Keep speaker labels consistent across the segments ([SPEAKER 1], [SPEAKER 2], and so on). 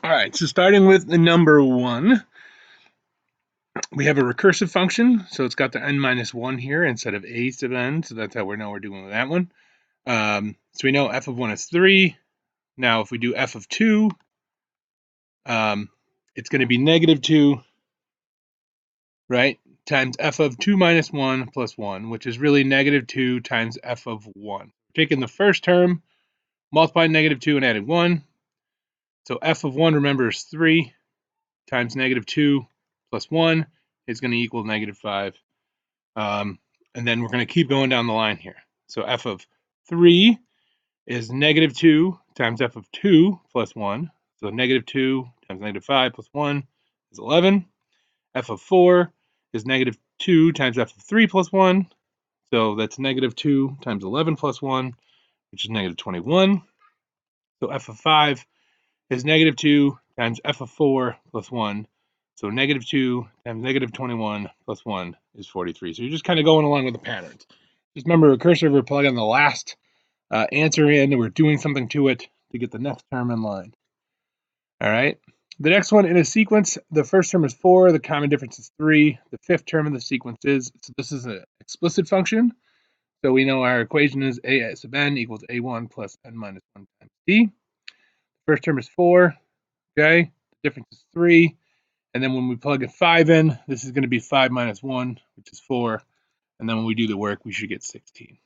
[SPEAKER 1] All right, so starting with the number 1, we have a recursive function. So it's got the n minus 1 here instead of a sub n. So that's how we know we're doing with that one. So we know f of 1 is 3. Now, if we do f of 2, it's going to be negative 2, right, times f of 2 minus 1 plus 1, which is really negative 2 times f of 1. Taking the first term, multiplying negative 2 and adding 1. So f of 1, remember, is 3 times negative 2 plus 1 is going to equal negative 5. And then we're going to keep going down the line here. So f of 3 is negative 2 times f of 2 plus 1. So negative 2 times negative 5 plus 1 is 11. F of 4 is negative 2 times f of 3 plus 1. So that's negative 2 times 11 plus 1, which is negative 21. So f of 5 is negative 2 times f of 4 plus 1. So negative 2 times negative 21 plus 1 is 43. So you're just kind of going along with the patterns. Just remember, recursive, we're plugging the last answer in, and we're doing something to it to get the next term in line. All right. The next one in a sequence, the first term is 4, the common difference is 3, the fifth term in the sequence is, so this is an explicit function. So we know our equation is a sub n equals a1 plus n minus 1 times d. First term is 4, okay? The difference is 3. And then when we plug a 5 in, this is going to be 5 minus 1, which is 4. And then when we do the work, we should get 16.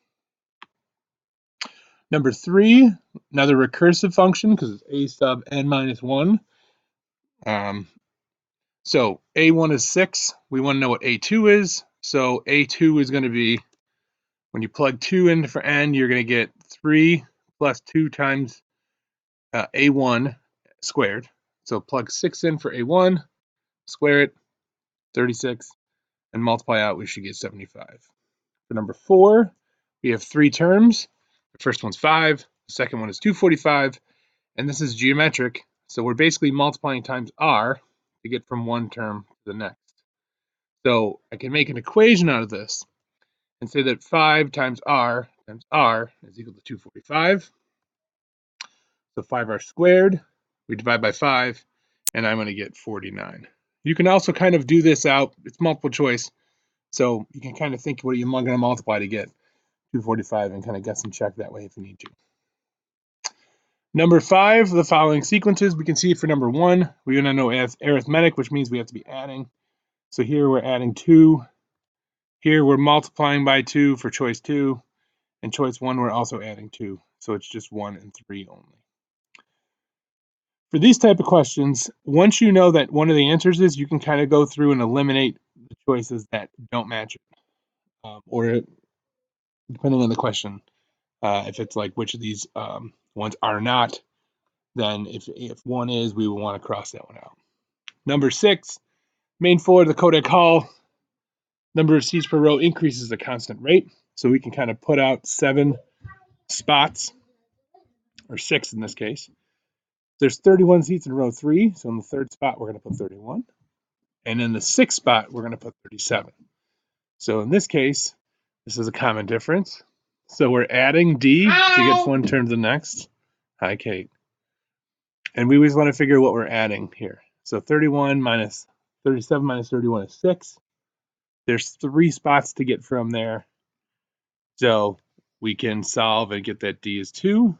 [SPEAKER 1] Number 3, another recursive function because it's a sub n minus 1. So a1 is 6. We want to know what a2 is. So a2 is going to be, when you plug 2 in for n, you're going to get 3 plus 2 times a1 squared. So plug 6 in for a1, square it, 36, and multiply out, we should get 75. For number 4, we have 3 terms. The first one's 5, the second one is 245, and this is geometric. So we're basically multiplying times r to get from one term to the next. So I can make an equation out of this and say that 5 times r is equal to 245. So 5r squared, we divide by 5, and I'm going to get 49. You can also kind of do this out. It's multiple choice. So you can kind of think what you're going to multiply to get 245 and kind of guess and check that way if you need to. Number 5, the following sequences. We can see for number 1, we're going to know as arithmetic, which means we have to be adding. So here we're adding 2. Here we're multiplying by 2 for choice 2. And choice 1, we're also adding 2. So it's just 1 and 3 only. For these type of questions, once you know that one of the answers is, you can kind of go through and eliminate the choices that don't match it. Or depending on the question, if it's like which of these ones are not, then if one is, we will want to cross that one out. Number 6, main 4, the codec hall. Number of seats per row increases at a constant rate. So we can kind of put out 7 spots, or 6 in this case. There's 31 seats in row 3, so in the third spot, we're going to put 31. And in the 6th spot, we're going to put 37. So in this case, this is a common difference. So we're adding D to get from one term to the next. Hi, Kate. And we always want to figure what we're adding here. So 31 minus 37 minus 31 is 6. There's 3 spots to get from there. So we can solve and get that D is 2.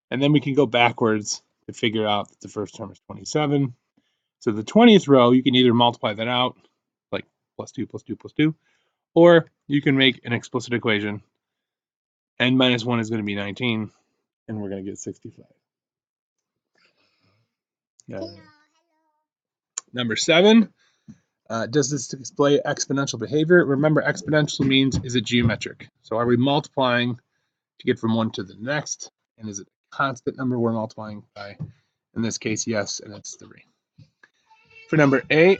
[SPEAKER 1] And then we can go backwards to figure out that the first term is 27. So the 20th row, you can either multiply that out, like plus 2 plus 2 plus 2, or you can make an explicit equation. N minus 1 is going to be 19, and we're going to get 65. Number 7, does this display exponential behavior? Remember, exponential means, is it geometric? So are we multiplying to get from one to the next? And is it a constant number we're multiplying by? In this case, yes, and it's 3. For number 8,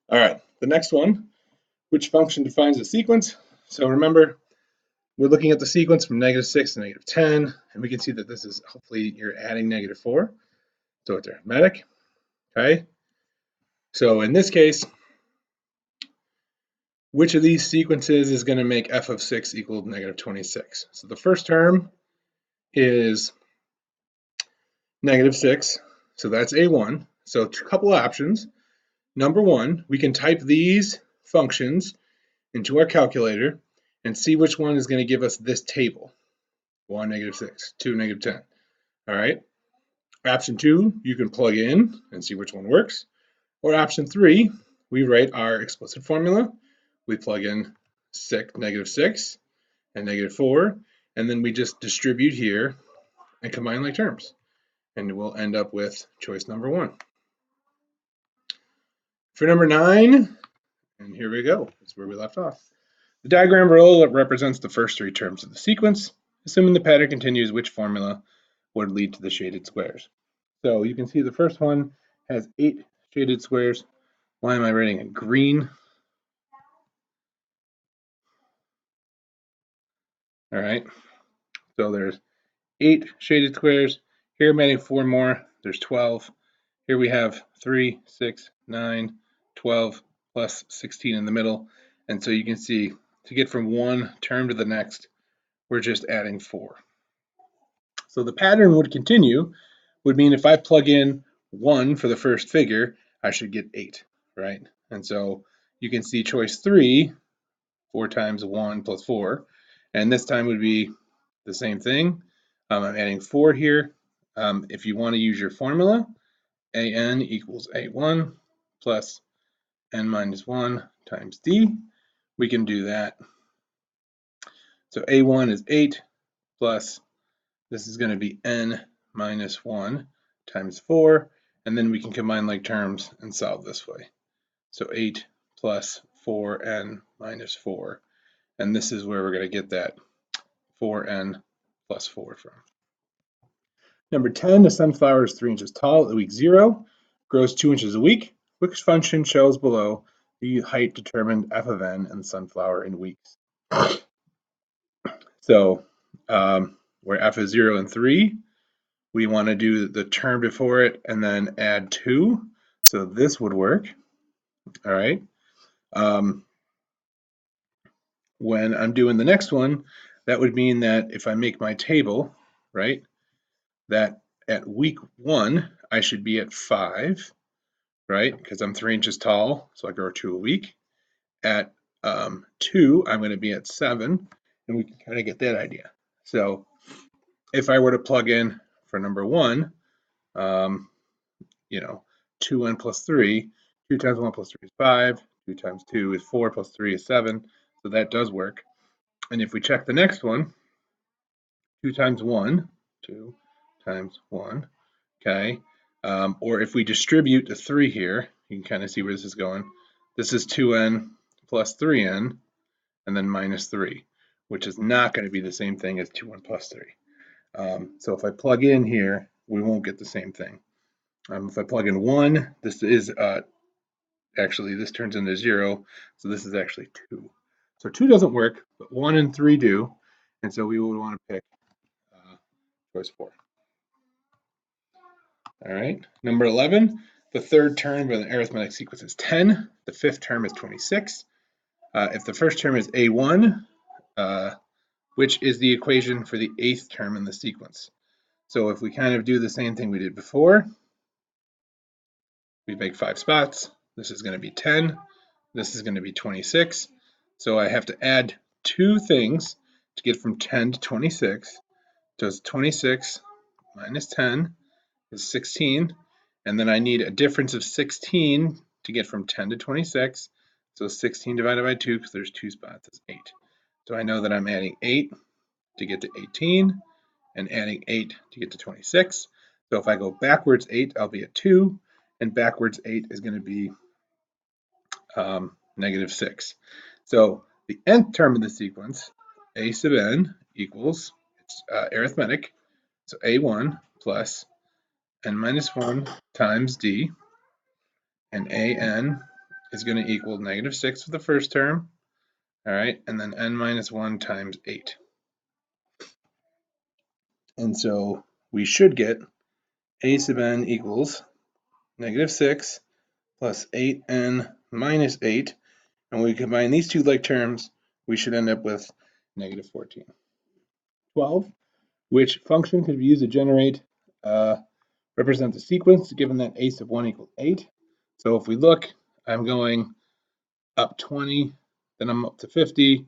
[SPEAKER 1] all right, the next one, which function defines a sequence? So remember, we're looking at the sequence from -6 to -10, and we can see that this is, hopefully you're adding -4. So it's arithmetic, okay? So in this case, which of these sequences is going to make f of 6 equal -26? So the first term is -6. So that's A1. So a couple options. Number one, we can type these functions into our calculator and see which one is going to give us this table. 1, -6, 2, -10. All right. Option 2, you can plug in and see which one works. Or option 3, we write our explicit formula. We plug in -6 and -4, and then we just distribute here and combine like terms. And we'll end up with choice number 1. For number 9, and here we go, that's where we left off. The diagram below represents the first 3 terms of the sequence. Assuming the pattern continues, which formula would lead to the shaded squares? So you can see the first one has 8 shaded squares. Why am I writing in green? All right, so there's 8 shaded squares. Here I'm adding 4 more, there's 12. Here we have 3, 6, 9, 12, plus 16 in the middle. And so you can see to get from one term to the next, we're just adding 4. So the pattern would continue, would mean if I plug in 1 for the first figure, I should get 8, right? And so you can see choice 3, 4 times 1 plus 4, and this time would be the same thing. I'm adding 4 here. If you want to use your formula, an equals a1 plus n minus 1 times d. We can do that. So a1 is 8 plus, this is going to be n minus 1 times 4, and then we can combine like terms and solve this way. So 8 plus 4n minus 4, and this is where we're going to get that 4n plus 4 from. Number 10, the sunflower is 3 inches tall at week 0, grows 2 inches a week. Which function shows below the height determined f of n and the sunflower in weeks? So where f is 0 and 3, we want to do the term before it and then add 2. So this would work. All right. When I'm doing the next one, that would mean that if I make my table, right, that at week 1, I should be at 5, right, because I'm 3 inches tall, so I grow 2 a week. At 2, I'm going to be at 7, and we can kind of get that idea. So if I were to plug in for number 1, 2n plus 3, 2 times 1 plus 3 is 5, 2 times 2 is 4, plus 3 is 7, so that does work. And if we check the next one, 2 times 1, 2 times 1, okay, or if we distribute the 3 here, you can kind of see where this is going. This is 2n plus 3n, and then minus 3, which is not going to be the same thing as 2n plus 3. So if I plug in here, we won't get the same thing. If I plug in 1, this is actually, this turns into 0, so this is actually 2. So 2 doesn't work, but 1 and 3 do, and so we would want to pick choice 4. All right, number 11, the third term of an arithmetic sequence is 10. The fifth term is 26. If the first term is a1, which is the equation for the 8th term in the sequence? So if we kind of do the same thing we did before, we make 5 spots. This is going to be 10. This is going to be 26. So I have to add 2 things to get from 10 to 26. So it's 26 minus 10 is 16. And then I need a difference of 16 to get from 10 to 26. So 16 divided by 2, because there's 2 spots, is 8. So I know that I'm adding 8 to get to 18 and adding 8 to get to 26. So if I go backwards 8, I'll be at 2, and backwards 8 is going to be -6. So the nth term of the sequence, a sub n equals, it's arithmetic, so a1 plus n minus 1 times d, and an is going to equal -6 for the first term, all right, and then n minus 1 times 8. And so we should get a sub n equals -6 plus 8n minus 8, and when we combine these two like terms, we should end up with -14. 12, which function could be used to generate represent the sequence given that a sub 1 equals 8. So if we look, I'm going up 20, then I'm up to 50,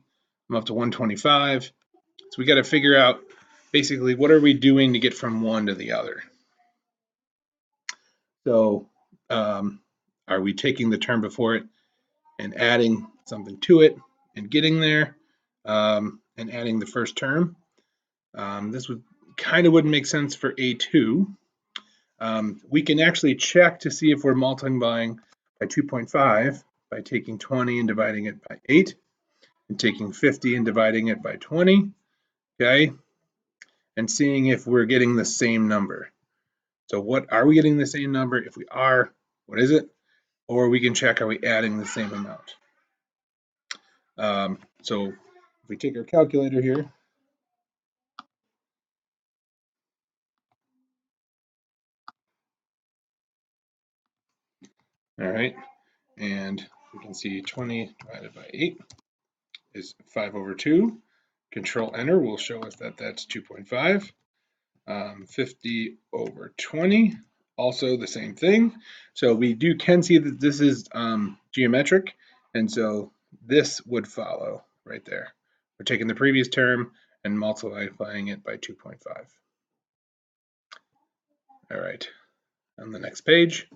[SPEAKER 1] I'm up to 125. So we got to figure out basically what are we doing to get from one to the other. So are we taking the term before it and adding something to it and getting there and adding the first term? This would kind of wouldn't make sense for A2. We can actually check to see if we're multiplying by 2.5 by taking 20 and dividing it by 8 and taking 50 and dividing it by 20, okay, and seeing if we're getting the same number. So what are we getting the same number? If we are, what is it? Or we can check, are we adding the same amount? So if we take our calculator here, all right, and we can see 20 divided by 8 is 5 over 2. Control Enter will show us that that's 2.5. 50 over 20, also the same thing. So we can see that this is geometric, and so this would follow right there. We're taking the previous term and multiplying it by 2.5. All right, on the next page.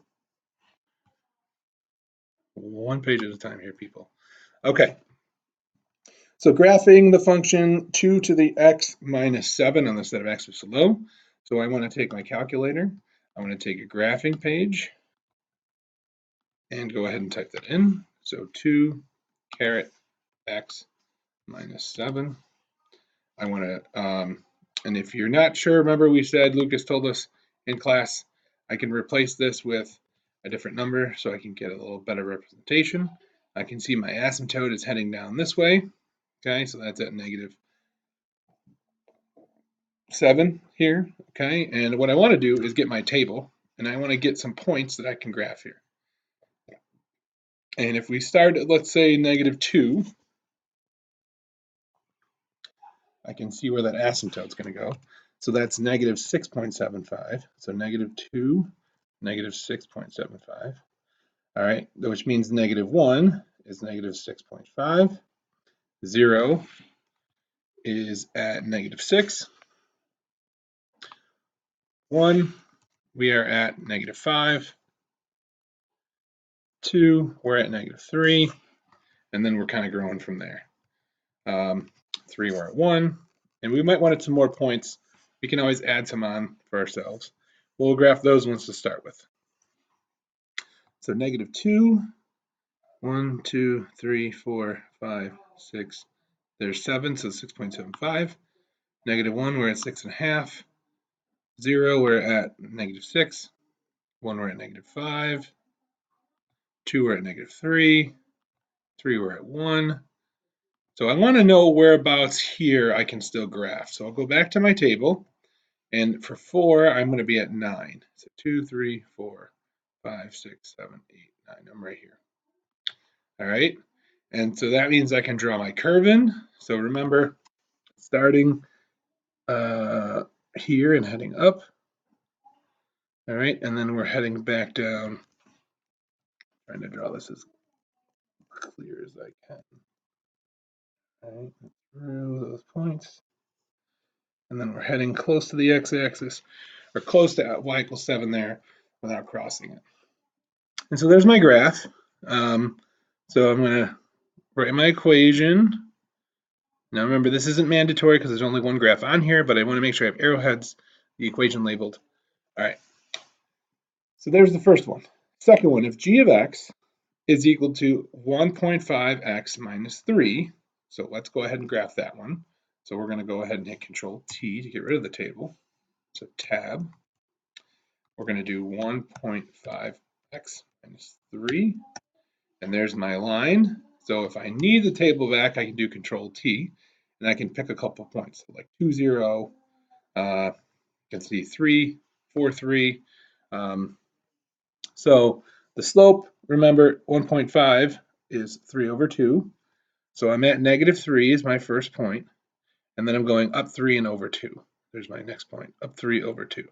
[SPEAKER 1] One page at a time here, people. Okay. So graphing the function 2 to the x minus 7 on the set of x is below. So I want to take my calculator. I want to take a graphing page and go ahead and type that in. So 2 caret x minus 7. I want to, and if you're not sure, remember we said, Lucas told us in class, I can replace this with a different number so I can get a little better representation. I can see my asymptote is heading down this way. Okay, so that's at negative 7 here. Okay, and what I want to do is get my table, and I want to get some points that I can graph here. And if we start at, let's say, negative 2, I can see where that asymptote is going to go. So that's negative 6.75. So negative 2, negative 6.75. All right, which means negative 1 is negative 6.5. 0 is at negative 6. 1, we are at negative 5. 2, we're at negative 3. And then we're kind of growing from there. 3, we're at 1. And we might want some more points. We can always add some on for ourselves. We'll graph those ones to start with. So negative 2, 1, 2, 3, 4, 5, 6. There's 7, so 6.75. Negative 1, we're at 6.5. 0, we're at negative 6. 1, we're at negative 5. 2, we're at negative 3. 3, we're at 1. So I want to know whereabouts here I can still graph. So I'll go back to my table. And for 4, I'm going to be at 9. So 2, 3, 4, 5, 6, 7, 8, 9. I'm right here. All right. And so that means I can draw my curve in. So remember, starting here and heading up. All right. And then we're heading back down. Trying to draw this as clear as I can. All right. Through those points. And then we're heading close to the x-axis, or close to y equals 7 there without crossing it. And so there's my graph. So I'm going to write my equation. Now remember, this isn't mandatory because there's only one graph on here, but I want to make sure I have arrowheads, the equation labeled. All right. So there's the first one. Second one, if g of x is equal to 1.5x minus 3, so let's go ahead and graph that one. So we're going to go ahead and hit Control T to get rid of the table. So tab. We're going to do 1.5x minus 3. And there's my line. So if I need the table back, I can do Control T, and I can pick a couple points, like 2, 0. You can see 3, 4, 3. So the slope, remember, 1.5 is 3 over 2. So I'm at negative 3 is my first point, and then I'm going up 3 and over 2. There's my next point, up 3 over 2.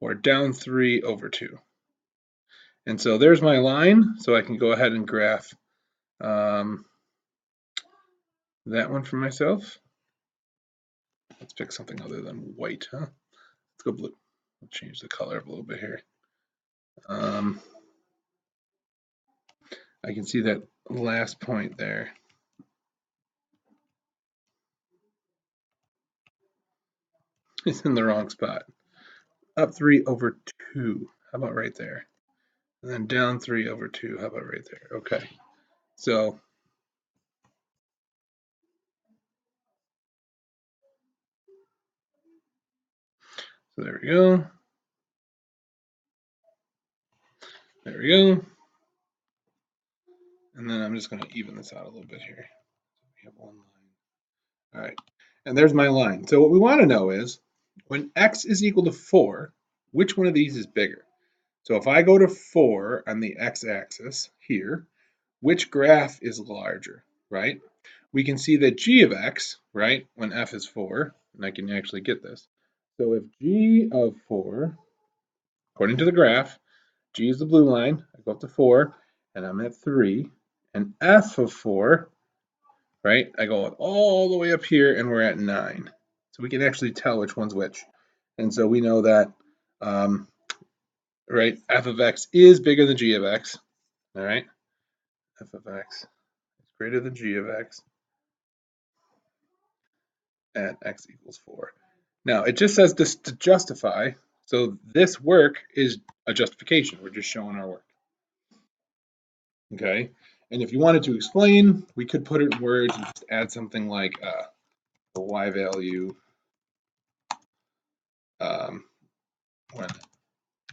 [SPEAKER 1] or down 3 over 2. And so there's my line, so I can go ahead and graph that one for myself. Let's pick something other than white, huh? Let's go blue. I'll change the color up a little bit here. I can see that last point there. It's in the wrong spot. Up 3 over 2. How about right there? And then down 3 over 2. How about right there? Okay. So there we go. There we go. And then I'm just going to even this out a little bit here. We have one line. All right. And there's my line. So what we want to know is, when x is equal to 4, which one of these is bigger? So if I go to 4 on the x-axis here, which graph is larger, right? We can see that g of x, right, when f is 4, and I can actually get this. So if g of 4, according to the graph, g is the blue line, I go up to 4, and I'm at 3, and f of 4, right, I go all the way up here, and we're at 9. So we can actually tell which one's which. And so we know that, right, f of x is bigger than g of x, all right? F of x is greater than g of x at x equals 4. Now, it just says this to justify, so this work is a justification. We're just showing our work. Okay? And if you wanted to explain, we could put it in words and just add something like the y value when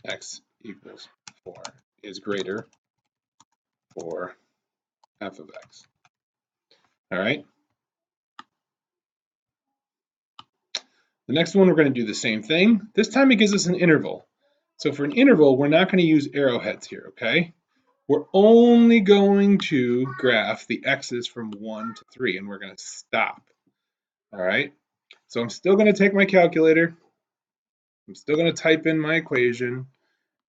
[SPEAKER 1] x equals 4 is greater for f of x. All right? The next one, we're going to do the same thing. This time it gives us an interval. So for an interval, we're not going to use arrowheads here, okay? We're only going to graph the x's from 1 to 3, and we're going to stop. All right? So I'm still going to take my calculator. I'm still going to type in my equation.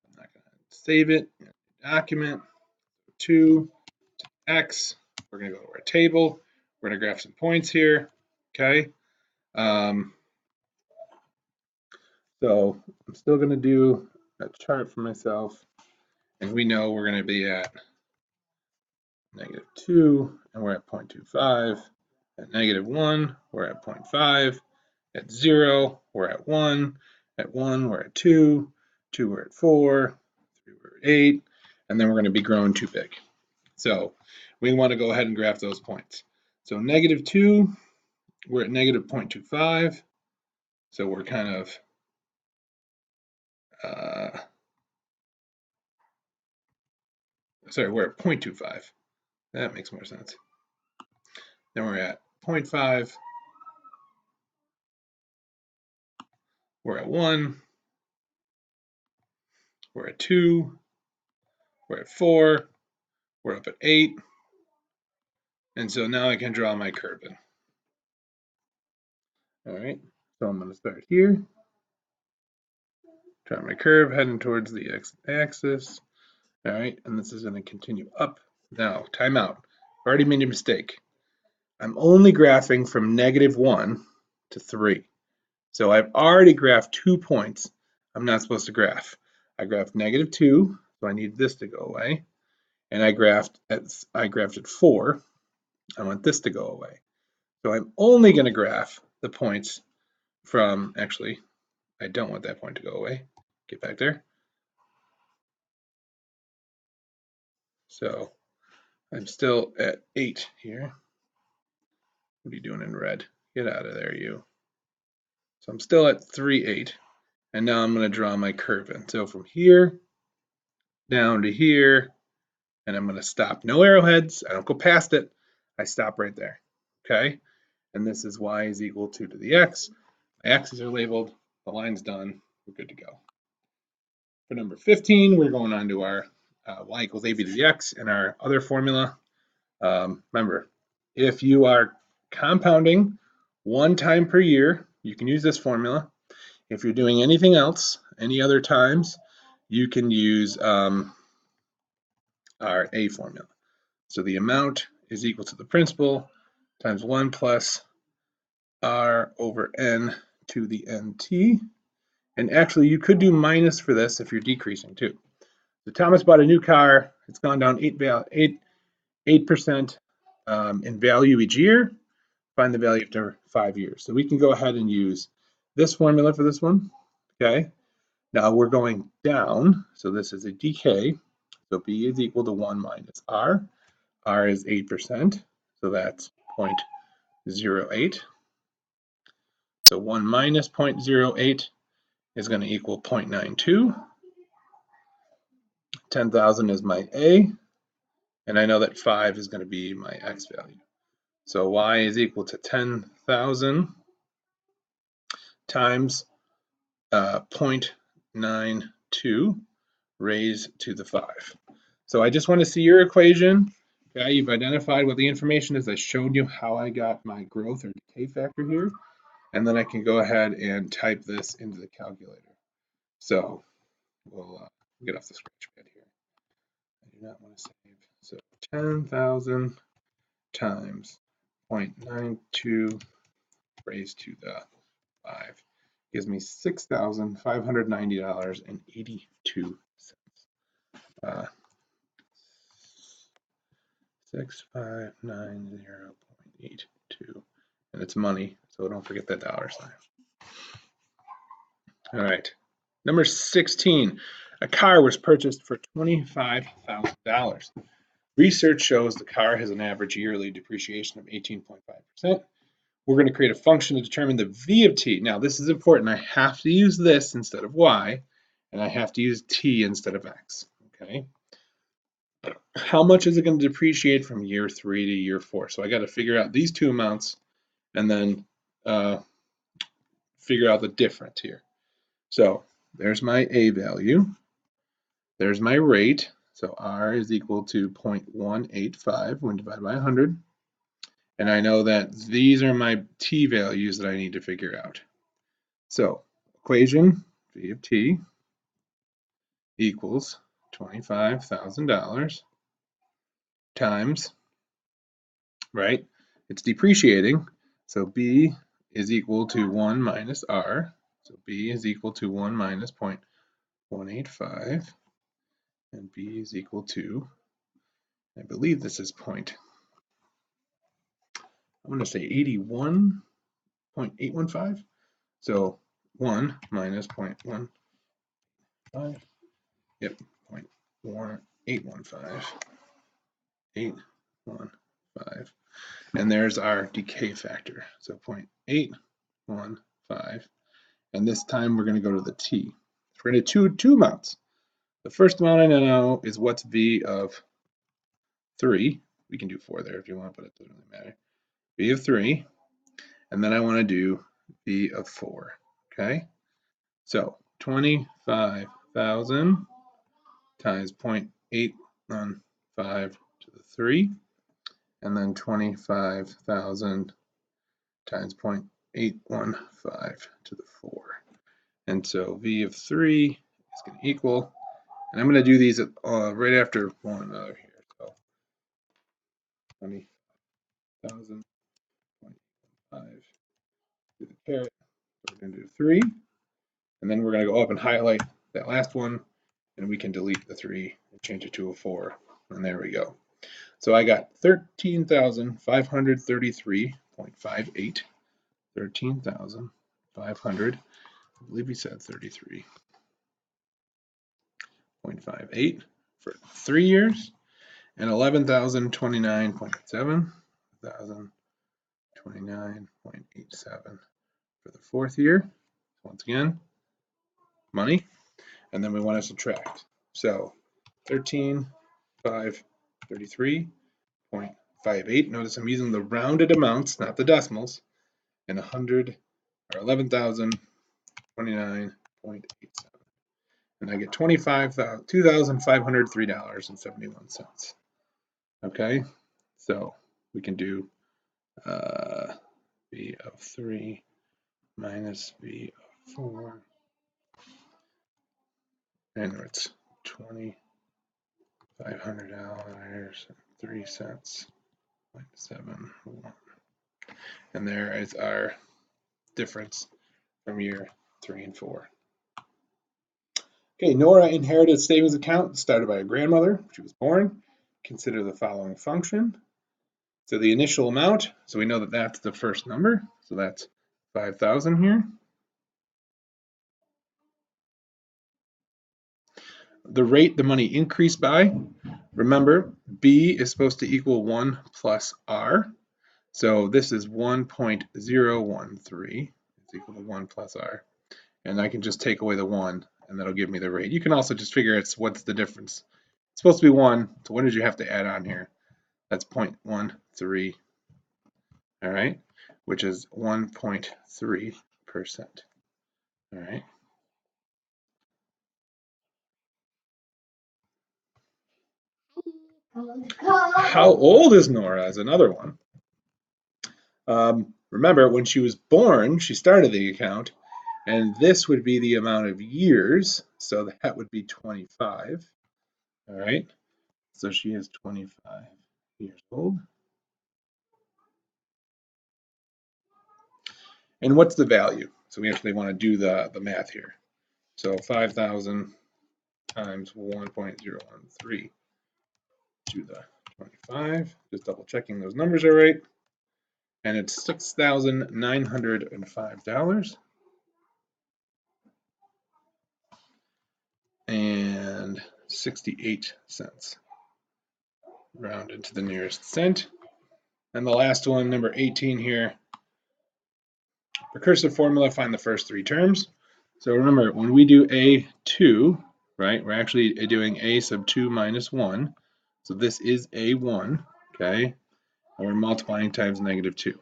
[SPEAKER 1] I'm not going to save it. Document 2 to x. We're going to go to our table. We're going to graph some points here. Okay? So I'm still going to do a chart for myself, and we know we're going to be at -2, and we're at 0.25. At -1, we're at 0.5. At 0, we're at 1. At 1, we're at 2. 2, we're at 4. 3, we're at 8. And then we're going to be growing too big. So we want to go ahead and graph those points. So -2, we're at -0.25. So we're kind of we're at 0.25. That makes more sense. Then we're at 0.5. We're at 1. We're at 2. We're at 4. We're up at 8. And so now I can draw my curve in. All right, so I'm going to start here. Draw my curve heading towards the x-axis. All right, and this is going to continue up. Now, time out. I've already made a mistake. I'm only graphing from -1 to 3. So I've already graphed 2 points I'm not supposed to graph. I graphed -2, so I need this to go away. And I graphed at 4. I want this to go away. So I'm only going to graph the points from, actually, I don't want that point to go away. Get back there. So I'm still at 8 here. What are you doing in red? Get out of there, you. So I'm still at 3, 8. And now I'm going to draw my curve in. So from here down to here, and I'm going to stop. No arrowheads. I don't go past it. I stop right there. Okay? And this is y is equal to the x. My x's are labeled. The line's done. We're good to go. For number 15, we're going on to our y equals ab to the x and our other formula. Remember, if you are compounding 1 time per year, you can use this formula. If you're doing anything else, any other times, you can use our A formula. So the amount is equal to the principal times 1 plus R over N to the NT. And actually, you could do minus for this if you're decreasing too. So Thomas bought a new car. It's gone down 8% in value each year. Find the value after 5 years. So we can go ahead and use this formula for this one. Okay. Now we're going down. So this is a decay. So B is equal to 1 minus R. R is 8%. So that's 0.08. So 1 minus 0.08 is going to equal 0.92. 10,000 is my A. And I know that 5 is going to be my X value. So Y is equal to 10,000 times 0.92 raised to the 5. So I just want to see your equation. Okay, you've identified what the information is. I showed you how I got my growth or decay factor here. And then I can go ahead and type this into the calculator. So we'll get off the scratch pad here. I do not want to save. So 10,000 times 0.92 raised to the 5 gives me $6,590.82. 6590.82, and it's money, so don't forget that dollar sign. All right, number 16. A car was purchased for $25,000. Research shows the car has an average yearly depreciation of 18.5%. We're going to create a function to determine the v of t. Now, this is important. I have to use this instead of y, and I have to use t instead of x. Okay. How much is it going to depreciate from year 3 to year 4? So I got to figure out these two amounts and then figure out the difference here. So there's my a value. There's my rate. So r is equal to 0.185 when divided by 100. And I know that these are my t values that I need to figure out. So equation v of t equals $25,000 times, right? It's depreciating. So b is equal to 1 minus r. So b is equal to 1 minus 0.185. And b is equal to, I believe this is I'm going to say 81.815. So 1 minus 0.15. Yep, 0.1815. 815. And there's our decay factor. So 0.815. And this time we're going to go to the t. We're going to do two amounts. The first amount I know is what's v of 3. We can do 4 there if you want, but it doesn't really matter. V of 3. And then I want to do v of 4. Okay? So 25,000 times 0.815 to the 3. And then 25,000 times 0.815 to the 4. And so v of 3 is going to equal, and I'm going to do these right after one another here. So 20,000, 0.5 to the caret. So we're going to do 3. And then we're going to go up and highlight that last one, and we can delete the 3 and change it to a 4. And there we go. So I got 13,533.58. 13,500, I believe we said 33.58 for 3 years, and 11,029.7, 1,029.87 for the 4th year. Once again, money, and then we want to subtract. So 13,533.58. Notice I'm using the rounded amounts, not the decimals, and 100 or 11,029.87. And I get $2,503.71. Okay, so we can do v of 3 minus v of 4 and it's $2,500.03. 0.71. And there is our difference from year 3 and 4. Okay, Nora inherited a savings account started by her grandmother when she was born. Consider the following function. So the initial amount, so we know that that's the first number, so that's 5,000 here. The rate the money increased by, remember, B is supposed to equal 1 plus R. So this is 1.013 is equal to 1 plus R. And I can just take away the 1, and that'll give me the rate. You can also just figure it's what's the difference. It's supposed to be 1, so what did you have to add on here? That's 0.13, all right, which is 1.3%, all right. How old is Nora is another one. Remember, when she was born, she started the account, and this would be the amount of years, so that would be 25, all right? So she is 25 years old. And what's the value? So we actually want to do the math here. So 5,000 times 1.013 to the 25, just double checking those numbers are right. And it's $6,905 and 68 cents, rounded to the nearest cent. And the last one, number 18 here, recursive formula, find the first 3 terms. So remember, when we do A2, right, we're actually doing A sub 2 minus 1. So this is A1, okay, and we're multiplying times negative 2.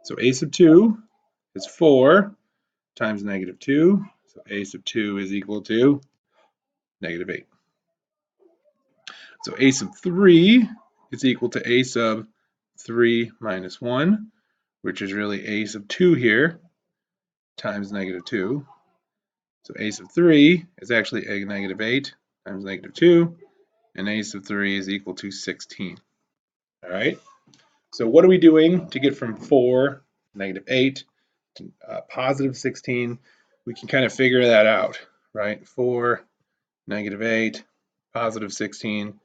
[SPEAKER 1] So A sub 2 is 4 times negative 2. So A sub 2 is equal to negative 8. So A sub 3 is equal to A sub 3 minus 1, which is really A sub 2 here, times negative 2. So A sub 3 is actually a negative 8 times negative 2, and A sub 3 is equal to 16. All right, so what are we doing to get from 4, negative 8, to positive 16? We can kind of figure that out, right? 4, negative 8, positive 16. And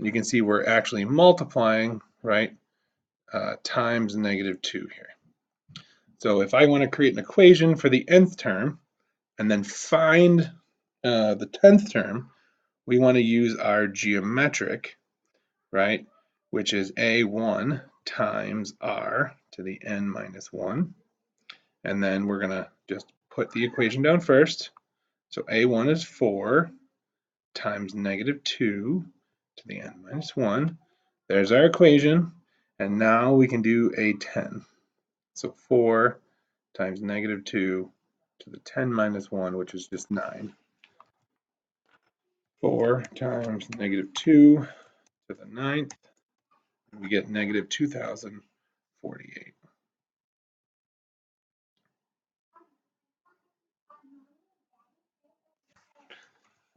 [SPEAKER 1] you can see we're actually multiplying, right, times negative 2 here. So if I want to create an equation for the nth term and then find the 10th term, we want to use our geometric, right, which is A1 times R to the n minus 1. And then we're going to just put the equation down first. So A1 is 4 times negative 2 to the n minus 1. There's our equation. And now we can do A10. So 4 times negative 2 to the 10 minus 1, which is just 9. 4 times negative 2 to the 9th, and we get negative 2,048.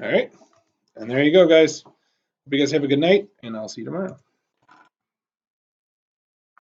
[SPEAKER 1] All right, and there you go, guys. Hope you guys have a good night, and I'll see you tomorrow.